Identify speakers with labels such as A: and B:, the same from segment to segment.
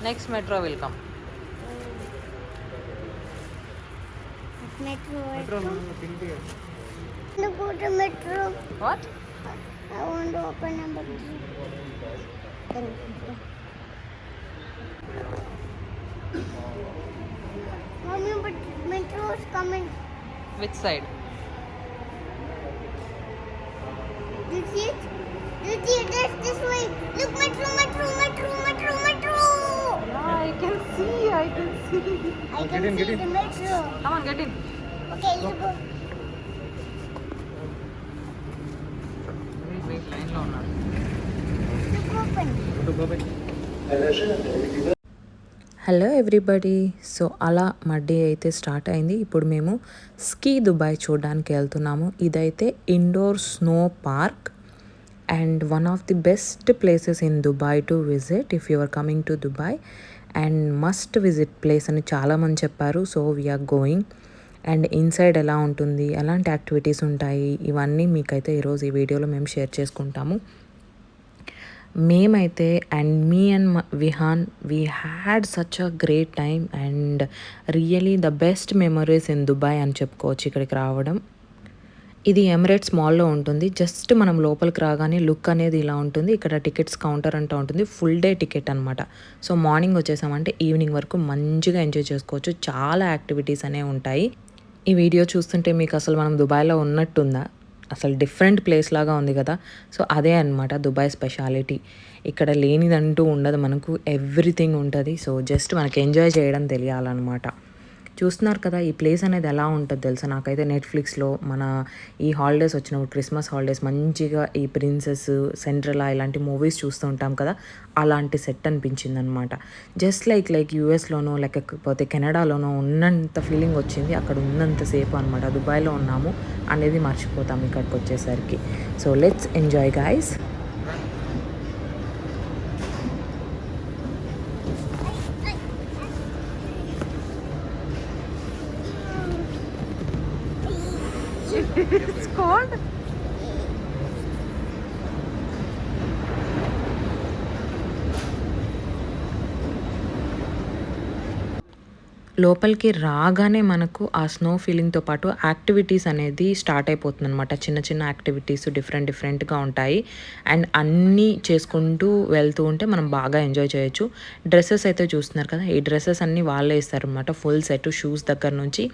A: Next metro will come.
B: Metro. Metro. I want to go to metro.
A: What?
B: I want to open number 3. Mommy, but metro is coming.
A: Which side?
B: Do you see it? Do you see it? This way. Look, metro, metro, metro, metro, metro.
A: Yeah, I can see.
B: I can see the metro.
A: Come on, get in.
B: Okay, you go.
A: Wait, line lo unnadu.
B: Look open.
C: Hello everybody. So అలా మా day అయితే start అయింది. ఇప్పుడు మేము ski Dubai చూడడానికి వెళ్తున్నాము. ఇదైతే indoor snow park and one of the best places in Dubai to visit if you are coming to Dubai and must visit place అని చాలామంది చెప్పారు. So we are going and inside ఎలా ఉంటుంది, ఎలాంటి యాక్టివిటీస్ ఉంటాయి, ఇవన్నీ మీకైతే ఈరోజు ఈ వీడియోలో మేము షేర్ చేసుకుంటాము. మేమైతే and me and Vihan we had such a great time and really the best memories in Dubai అని చెప్పుకోవచ్చు ఇక్కడికి రావడం. ఇది ఎమిరేట్స్ మాల్లో ఉంటుంది. జస్ట్ మనం లోపలికి రాగానే లుక్ అనేది ఇలా ఉంటుంది. ఇక్కడ టికెట్స్ కౌంటర్ అంటూ ఉంటుంది. ఫుల్ డే టికెట్ అనమాట. సో మార్నింగ్ వచ్చేసామంటే ఈవినింగ్ వరకు మంచిగా ఎంజాయ్ చేసుకోవచ్చు. చాలా యాక్టివిటీస్ అనేవి ఉంటాయి. ఈ వీడియో చూస్తుంటే మీకు అసలు మనం దుబాయ్లో ఉన్నట్టుందా? అసలు డిఫరెంట్ ప్లేస్ లాగా ఉంది కదా. సో అదే అనమాట దుబాయ్ స్పెషాలిటీ. ఇక్కడ లేనిదంటూ ఉండదు, మనకు ఎవ్రీథింగ్ ఉంటుంది. సో జస్ట్ మనకి ఎంజాయ్ చేయడం తెలియాలన్నమాట. చూస్తున్నారు కదా ఈ ప్లేస్ అనేది ఎలా ఉంటుంది తెలుసా. నాకైతే నెట్ఫ్లిక్స్లో మన ఈ హాలిడేస్ వచ్చినప్పుడు క్రిస్మస్ హాలిడేస్ మంచిగా ఈ ప్రిన్సెస్ సెంట్రలా ఇలాంటి మూవీస్ చూస్తూ ఉంటాం కదా, అలాంటి సెట్ అనిపించింది అనమాట. జస్ట్ లైక్ యూఎస్లోనో లేకపోతే కెనడాలోనో ఉన్నంత ఫీలింగ్ వచ్చింది. అక్కడ ఉన్నంతసేపు అనమాట. దుబాయ్లో ఉన్నాము అనేది మర్చిపోతాం ఇక్కడికి వచ్చేసరికి. So let's enjoy guys.
A: It's cold.
C: లోపలికి రాగానే మనకు ఆ స్నో ఫీలింగ్తో పాటు యాక్టివిటీస్ అనేది స్టార్ట్ అయిపోతుంది అనమాట. చిన్న చిన్న యాక్టివిటీస్ డిఫరెంట్గా ఉంటాయి అండ్ అన్నీ చేసుకుంటూ వెళ్తూ ఉంటే మనం బాగా ఎంజాయ్ చేయొచ్చు. డ్రెస్సెస్ అయితే చూస్తున్నారు కదా, ఈ డ్రెస్సెస్ అన్నీ వాళ్ళే ఇస్తారు అనమాట. ఫుల్ సెట్ షూస్ దగ్గర నుంచి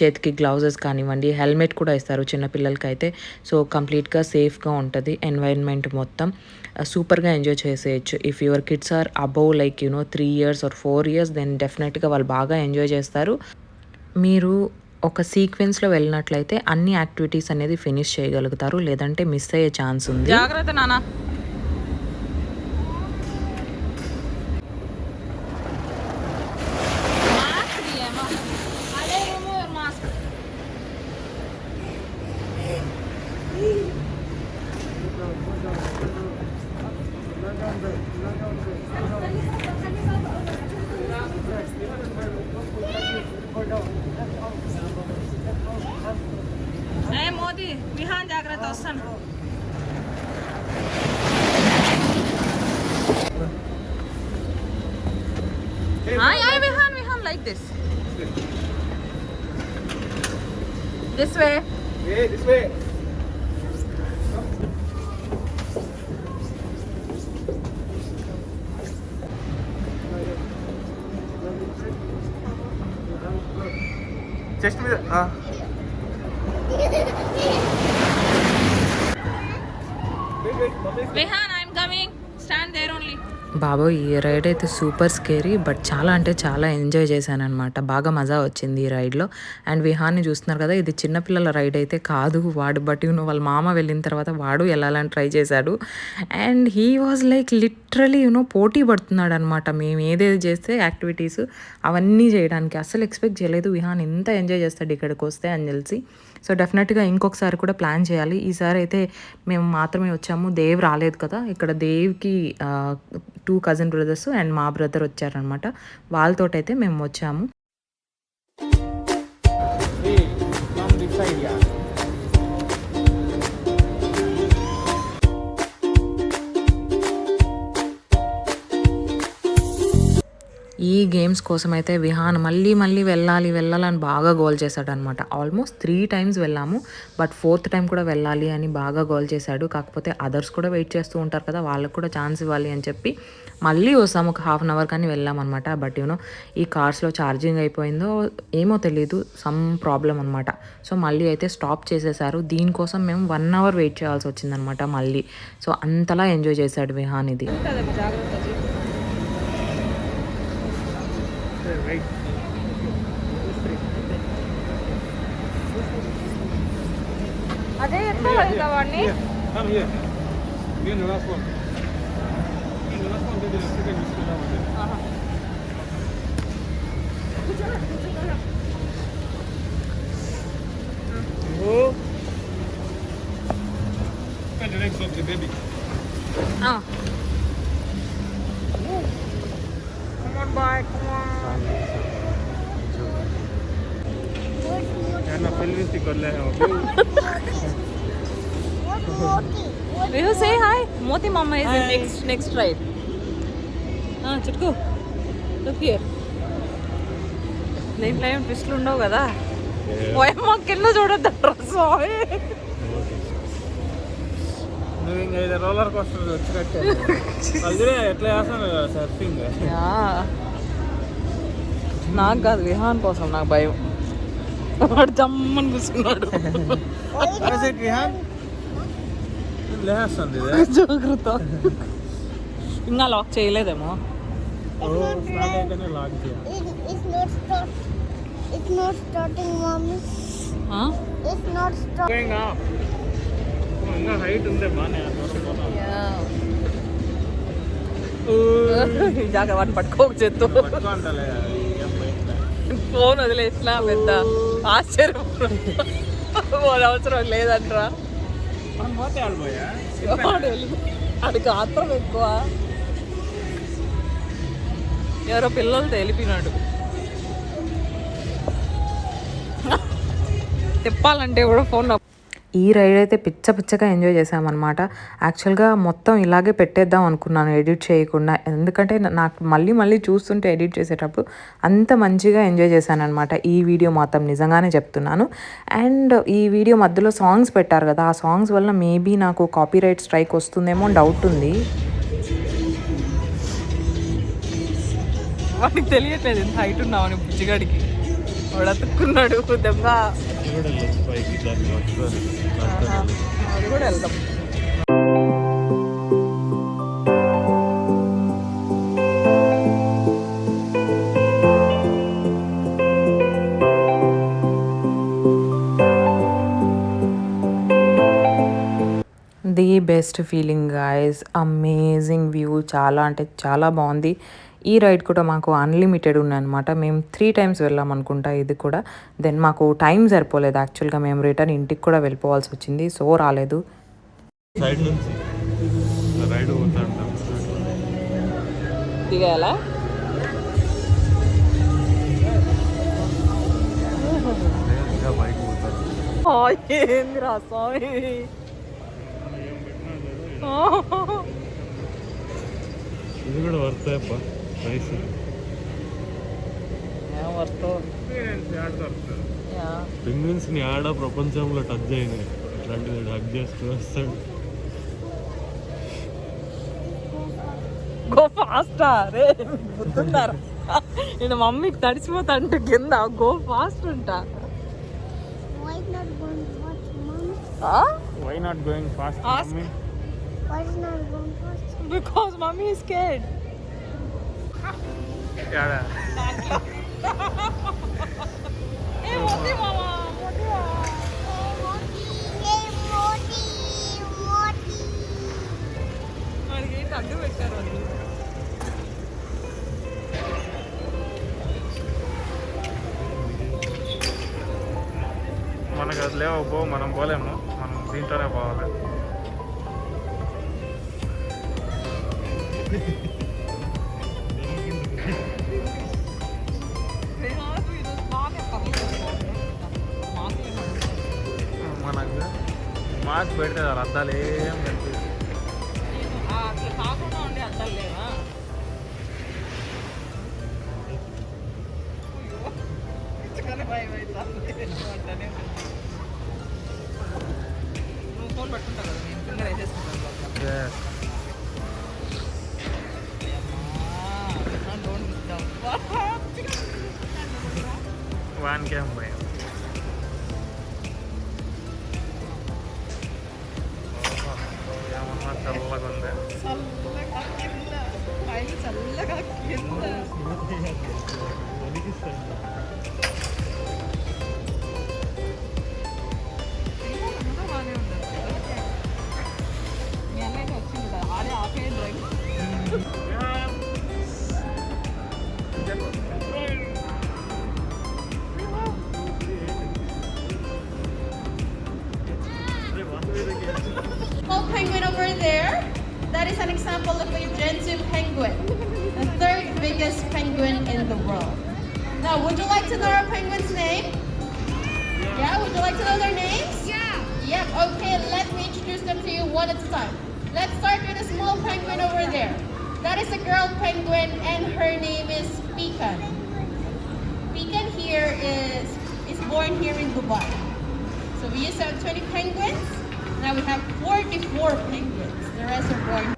C: చేతికి గ్లౌజెస్ కానివ్వండి, హెల్మెట్ కూడా ఇస్తారు చిన్నపిల్లలకి అయితే. సో కంప్లీట్గా సేఫ్గా ఉంటుంది. ఎన్వైరన్మెంట్ మొత్తం సూపర్గా ఎంజాయ్ చేసేయచ్చు. If your kids are above 3 years or 4 years then డెఫినెట్గా వాళ్ళు బాగా ఎంజాయ్ చేస్తారు. మీరు ఒక సీక్వెన్స్లో వెళ్ళినట్లయితే అన్ని యాక్టివిటీస్ అనేది ఫినిష్ చేయగలుగుతారు, లేదంటే మిస్ అయ్యే ఛాన్స్ ఉంది.
A: జాగ్రత్త నాన్న. మోదీ విహాన్ జాగ్రత్త వస్తాను. Vihan like this way.
D: This way. Just with
A: Vihan I'm coming, stand there only.
C: బాబో ఈ రైడ్ అయితే సూపర్ స్కేరీ, బట్ చాలా అంటే చాలా ఎంజాయ్ చేశాను అనమాట. బాగా మజా వచ్చింది ఈ రైడ్లో. అండ్ విహాన్ని చూస్తున్నారు కదా, ఇది చిన్నపిల్లల రైడ్ అయితే కాదు. వాడు బట్ వాళ్ళ మామ వెళ్ళిన తర్వాత వాడు వెళ్ళాలని ట్రై చేశాడు అండ్ హీ వాజ్ లిటరలీ పోటీ పడుతున్నాడు అనమాట. మేము ఏదేది చేస్తే యాక్టివిటీస్ అవన్నీ చేయడానికి అస్సలు ఎక్స్పెక్ట్ చేయలేదు విహాన్ ఎంత ఎంజాయ్ చేస్తాడు ఇక్కడికి వస్తే అని తెలిసి. సో డెఫినెట్గా ఇంకొకసారి కూడా ప్లాన్ చేయాలి. ఈసారి అయితే మేము మాత్రమే వచ్చాము, దేవ్ రాలేదు కదా. ఇక్కడ దేవ్కి 2 cousin brothers అండ్ మా బ్రదర్ వచ్చారనమాట. వాళ్ళతోటైతే మేము వచ్చాము. ఈ గేమ్స్ కోసం అయితే విహాన్ మళ్ళీ వెళ్ళాలని బాగా గోల్ చేశాడనమాట. ఆల్మోస్ట్ 3 times వెళ్ళాము. బట్ 4th టైం కూడా వెళ్ళాలి అని బాగా గోల్ చేశాడు. కాకపోతే అదర్స్ కూడా వెయిట్ చేస్తూ ఉంటారు కదా, వాళ్ళకు కూడా ఛాన్స్ ఇవ్వాలి అని చెప్పి మళ్ళీ వస్తాము. ఒక 1/2 hour కానీ వెళ్ళామన్నమాట. బట్ ఈ కార్స్లో ఛార్జింగ్ అయిపోయిందో ఏమో తెలీదు, సమ్ ప్రాబ్లం అనమాట. సో మళ్ళీ అయితే స్టాప్ చేసేసారు. దీనికోసం మేము 1 hour వెయిట్ చేయాల్సి వచ్చిందనమాట మళ్ళీ. సో అంతలా ఎంజాయ్ చేశాడు విహాన్ ఇది.
A: అదే ఎత్తుకోవాలి వాడిని.
D: Come here. You're the last one. You're the last one. Then the second is the last one. Oh. And the next one, the baby.
A: Come on, boy. Come on.
D: And a pelvis to कर ले हैं.
A: Will you say hi? Moti Mama is in next ride. Chutku. Look here. దీంట్లో ఏం ట్విస్ట్లు ఉండవు కదా. ఓయమ్మ కింద చూడొద్దు సారీ.
D: నువ్వు ఇంకా ఇది రోలర్ కోస్టర్ వచ్చినట్టే. అది ఎట్లా చేస్తాను సర్ఫింగ్.
A: నాకు కాదు విహాన్ కోసం నాకు భయం. వాడు జమ్మని కూర్చున్నాడు.
D: విహాన్ లేస్తుంది
A: జాగ్రత్త. ఇంకా లాక్ చేయలేదేమో.
D: లాక్ చేయాలి.
B: It's not starting, mommy. It's not starting.
D: ఇంకా హైట్ ఉంది బాగానే.
A: జాగ్రత్త వాడిని పట్టుకోక చేత్తు.
D: పట్టుకుంటాలే.
A: ఫోన్ వదిలేసిన పెద్ద ఆశ్చర్యం. అవసరం లేదంటరా.
D: పోతే ఆడిపోయా
A: వాడికి ఆత్రం ఎక్కువ. ఎవరో పిల్లలతో వెళ్ళిపోయినాడు. తిప్పాలంటే కూడా ఫోన్.
C: ఈ రైడ్ అయితే పిచ్చగా ఎంజాయ్ చేసామన్నమాట. యాక్చువల్గా మొత్తం ఇలాగే పెట్టేద్దాం అనుకున్నాను ఎడిట్ చేయకుండా, ఎందుకంటే నాకు మళ్ళీ చూస్తుంటే ఎడిట్ చేసేటప్పుడు అంత మంచిగా ఎంజాయ్ చేశాను అనమాట. ఈ వీడియో మాత్రం నిజంగానే చెప్తున్నాను. అండ్ ఈ వీడియో మధ్యలో సాంగ్స్ పెట్టారు కదా, ఆ సాంగ్స్ వల్ల మేబీ నాకు కాపీరైట్ స్ట్రైక్ వస్తుందేమో డౌట్ ఉంది.
A: వాడికి తెలియట్లేదు ఇంత హైట్ ఉన్నామని. బుజ్జిగాడికి వాడు అతుక్కున్నాడు దెబ్బ. అది కూడా వెళ్దాం.
C: The best feeling guys, amazing view, చాలా అంటే చాలా బాగుంది. ఈ రైడ్ కూడా మాకు అన్లిమిటెడ్ ఉన్నాయన్నమాట. మేము 3 times వెళ్ళాం అనుకుంటా ఇది కూడా. దెన్ మాకు టైం సరిపోలేదు యాక్చువల్గా, మేము రిటర్న్ ఇంటికి కూడా వెళ్ళిపోవాల్సి వచ్చింది, సో రాలేదు.
D: సైడ్ నుంచి రైడ్
A: దిగాలా? ఏందిరా సారీ.
D: ఇది కూడా వర్త్ ప్రైస్. పెంగ్విన్స్ ని ఆడ ప్రపంచంలో టచ్ అయినాయి. ఇట్లాంటివి హగ్ చేస్తూ వస్తాడు.
A: గో ఫాస్ట్ రే గుర్తున్నారా? నేను మమ్మీకి తడిచిపోతా అంటే కింద గో ఫాస్ట్ ఉంటా.
B: Why not going fast, mommy?
D: Why not going fast,
A: Ask.
D: mommy?
B: Why is not going fast?
A: Because mommy is scared.
D: Yeah.
A: Hey, Moti mama, Moti mama.
B: Hey, Moti, Moti.
A: వాడికి ఏంటి అడ్డు పెట్టారు వాళ్ళు.
D: మనకు అది లేవు, మనం పోలేము, మనం దీంట్లోనే పోవాలి. మనకు మాస్క్ పెడితే చాలు, అద్దాలు ఏం కనిపిస్తుంది.
A: అట్లా కాకుండా ఉండే అద్దాలు లేవా? నువ్వు ఫోన్ పట్టుకుంటావు కదా, నేను ఫింగర్ వేసేసుకుంటాను లోపల.
D: వాన్ క్యామ్ భయం. ఏమన్నా చల్లగా ఉంది.
A: చల్లగా కింద మీ అన్నయ్య వచ్చింది కదా, ఆడే ఆపే drive.
E: Small penguin over there. That is an example of a Genzu penguin, the third biggest penguin in the world. Now, would you like to know our penguin's name? Yeah, would you like to know their names?
B: Yeah.
E: Yep, okay, let me introduce them to you one at a time. Let's start with a small penguin over there. That is a girl penguin and her name is Pekan. Pekan here is born here in Dubai. So we used to have 20 penguins. Now we have 44 penguins. The rest are born.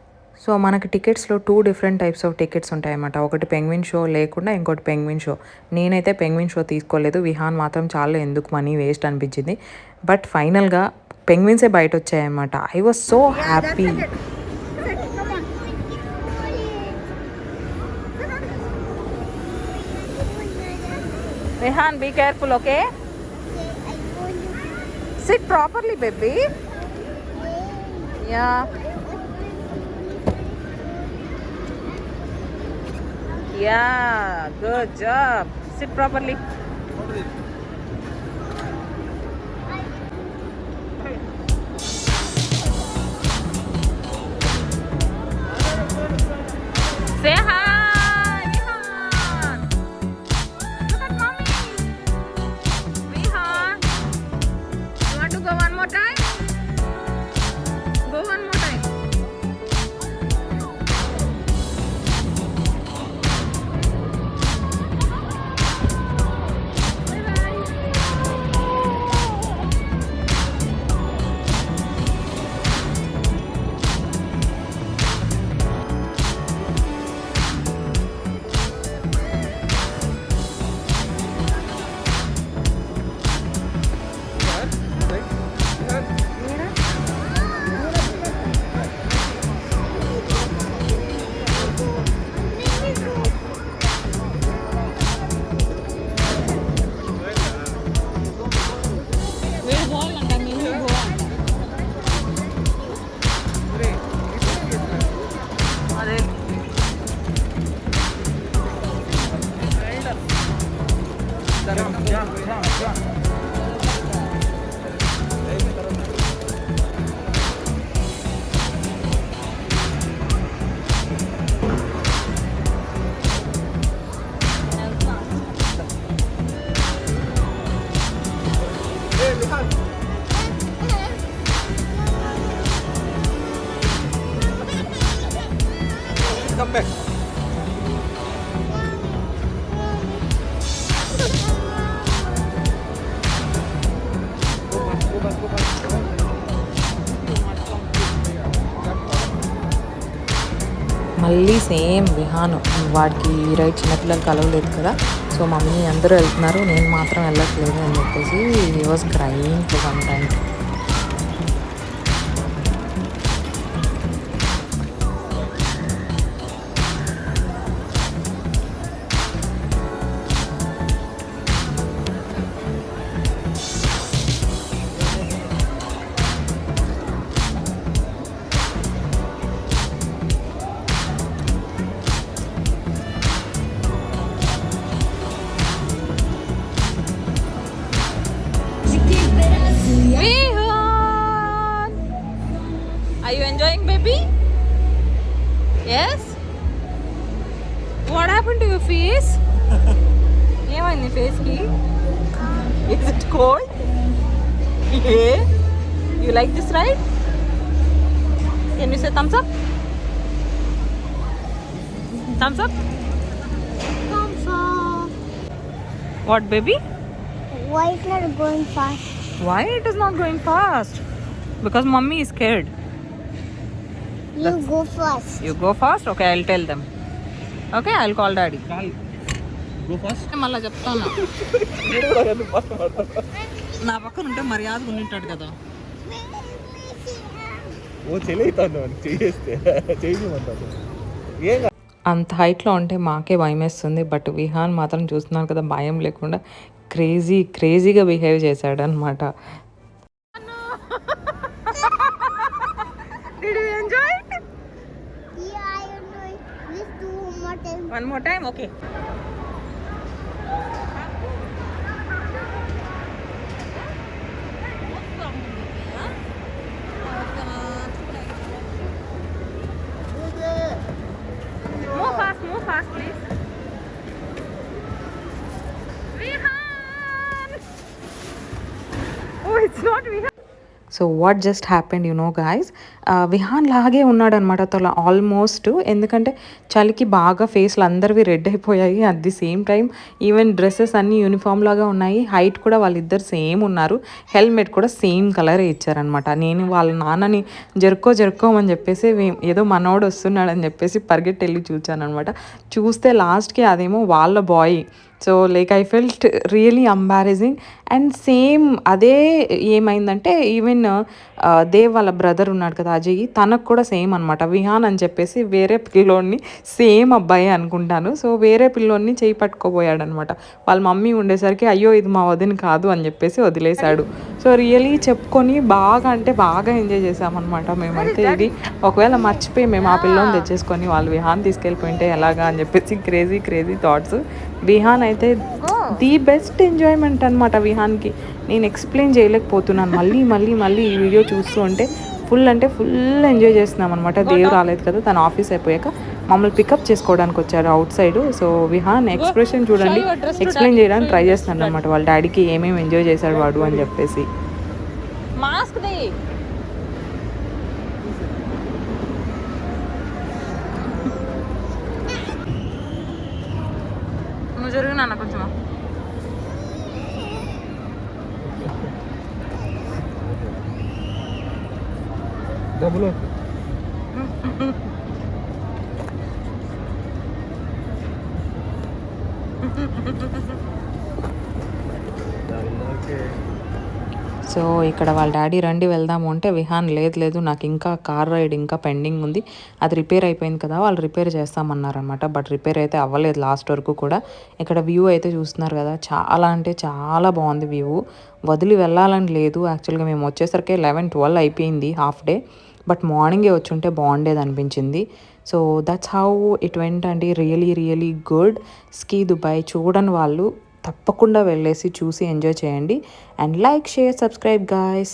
C: So మనకి టికెట్స్లో 2 different types of tickets ఉంటాయన్నమాట. ఒకటి penguin show లేకుండా ఇంకోటి penguin show. నేనైతే penguin show తీసుకోలేదు. విహాన్ మాత్రం చాలా ఎందుకు మనీ వేస్ట్ అనిపించింది. బట్ ఫైనల్గా పెంగ్విన్సే బయట వచ్చాయన్నమాట. I was so happy.
B: Come on.
A: Rehan, be careful, okay? Sit properly, baby. Yeah. Yeah, good job. Sit properly. Say hi, Vihan. Look at mommy. Vihan, you want to go one more time? Go one more time. We'll go and then we will go on. అదే
D: Come back.
C: మళ్ళీ same Vihaan వాడికి ఈ ride చిన్నపిల్లలు కలవలేదు కదా. So mummy అందరూ వెళ్తున్నారు, నేను మాత్రం వెళ్ళట్లేదు అని చెప్పేసి he was crying for some time.
A: Vihan, are you enjoying, baby? Yes. What happened to your face? ఏమైంది face కి? Is it cold? Yeah. You like this ride? Can you say thumbs up? Thumbs up? Thumbs up. What, baby?
B: Why it's not going fast?
A: Why it is not going fast? Because mommy is scared.
B: You go first.
A: You go fast? Okay, I'll tell them. Okay, I'll call daddy.
D: Go fast.
A: మళ్ళీ చెప్తాను. నా పక్కన ఉంటే మర్యాదగా ఉండింటాడు కదా.
D: ఓ చెల్లితాను చేస్తే చేయమంటాను. ఏం
C: అంత హైట్లో ఉంటే మాకే భయం వేస్తుంది. బట్ విహాన్ మాత్రం చూస్తున్నారు కదా, భయం లేకుండా క్రేజీగా బిహేవ్ చేశాడు అనమాట.
A: Did you enjoy it?
B: Yeah, I know. Let's do one more time.
A: One more time, okay. Move fast, please. Vihan! Oh, it's not Vihan.
C: So what just happened you know guys, Vihan లాగే ఉన్నాడు అనమాట తల almost. ఎందుకంటే చలికి బాగా ఫేస్లు అందరివి red అయిపోయాయి. At the same time even dresses అన్నీ యూనిఫామ్ లాగా ఉన్నాయి. హైట్ కూడా వాళ్ళిద్దరు సేమ్ ఉన్నారు. హెల్మెట్ కూడా సేమ్ కలరే ఇచ్చారనమాట. నేను వాళ్ళ నాన్నని జరుక్కోమని చెప్పేసి ఏదో మనోడు వస్తున్నాడని చెప్పేసి పరిగెట్టి వెళ్ళి చూచాను అనమాట. చూస్తే లాస్ట్కి అదేమో వాళ్ళ boy. So like I felt really embarrassing. And same అదే ఏమైందంటే ఈవెన్ దేవ్ వాళ్ళ బ్రదర్ ఉన్నాడు కదా అజయ్, తనకు కూడా సేమ్ అనమాట. విహాన్ అని చెప్పేసి వేరే పిల్లోడిని, సేమ్ అబ్బాయి అనుకుంటాను. సో వేరే పిల్లోడిని చేయి పట్టుకోబోయాడు అనమాట. వాళ్ళ మమ్మీ ఉండేసరికి అయ్యో ఇది మా వదిన కాదు అని చెప్పేసి వదిలేశాడు. సో రియలీ చెప్పుకొని బాగా ఎంజాయ్ చేసామన్నమాట మేమైతే. ఇది ఒకవేళ మర్చిపోయి మేము ఆ పిల్లోని తెచ్చేసుకొని వాళ్ళు విహాన్ తీసుకెళ్ళిపోయింటే ఎలాగా అని చెప్పేసి క్రేజీ థాట్స్. విహాన్ అయితే ది బెస్ట్ ఎంజాయ్మెంట్ అనమాట విహాన్కి. నేను ఎక్స్ప్లెయిన్ చేయలేకపోతున్నాను. మళ్ళీ ఈ వీడియో చూస్తూ ఉంటే ఫుల్ ఎంజాయ్ చేస్తున్నాం అనమాట. దేవ్ రాలేదు కదా, తన ఆఫీస్ అయిపోయాక మమ్మల్ని పికప్ చేసుకోవడానికి వచ్చారు outside. So Vihan expression చూడండి, ఎక్స్ప్లెయిన్ చేయడానికి ట్రై చేస్తున్నాడు అనమాట వాళ్ళ డాడీకి ఏమేమి ఎంజాయ్ చేశాడు వాడు అని చెప్పేసి.
A: Mask they. నువ్వు జరుగు నాన్న కొంచెం.
D: డబ్బులు
C: సో ఇక్కడ వాళ్ళ డాడీ రండి వెళ్దాము అంటే విహాన్ లేదు నాకు ఇంకా కార్ రైడ్ ఇంకా పెండింగ్ ఉంది, అది రిపేర్ అయిపోయింది కదా, వాళ్ళు రిపేర్ చేస్తామన్నారనమాట. బట్ రిపేర్ అయితే అవ్వలేదు లాస్ట్ వరకు కూడా. ఇక్కడ వ్యూ అయితే చూస్తున్నారు కదా, చాలా అంటే చాలా బాగుంది వ్యూ. వదిలి వెళ్ళాలని లేదు. యాక్చువల్గా మేము వచ్చేసరికి 11-12 అయిపోయింది హాఫ్ డే. బట్ మార్నింగే వచ్చుంటే బాగుండేది అనిపించింది. So that's how it went అండి. Really good. స్కీ దుబాయ్ చూడని వాళ్ళు తప్పకుండా వెళ్ళేసి చూసి ఎంజాయ్ చేయండి. And like, share, subscribe guys.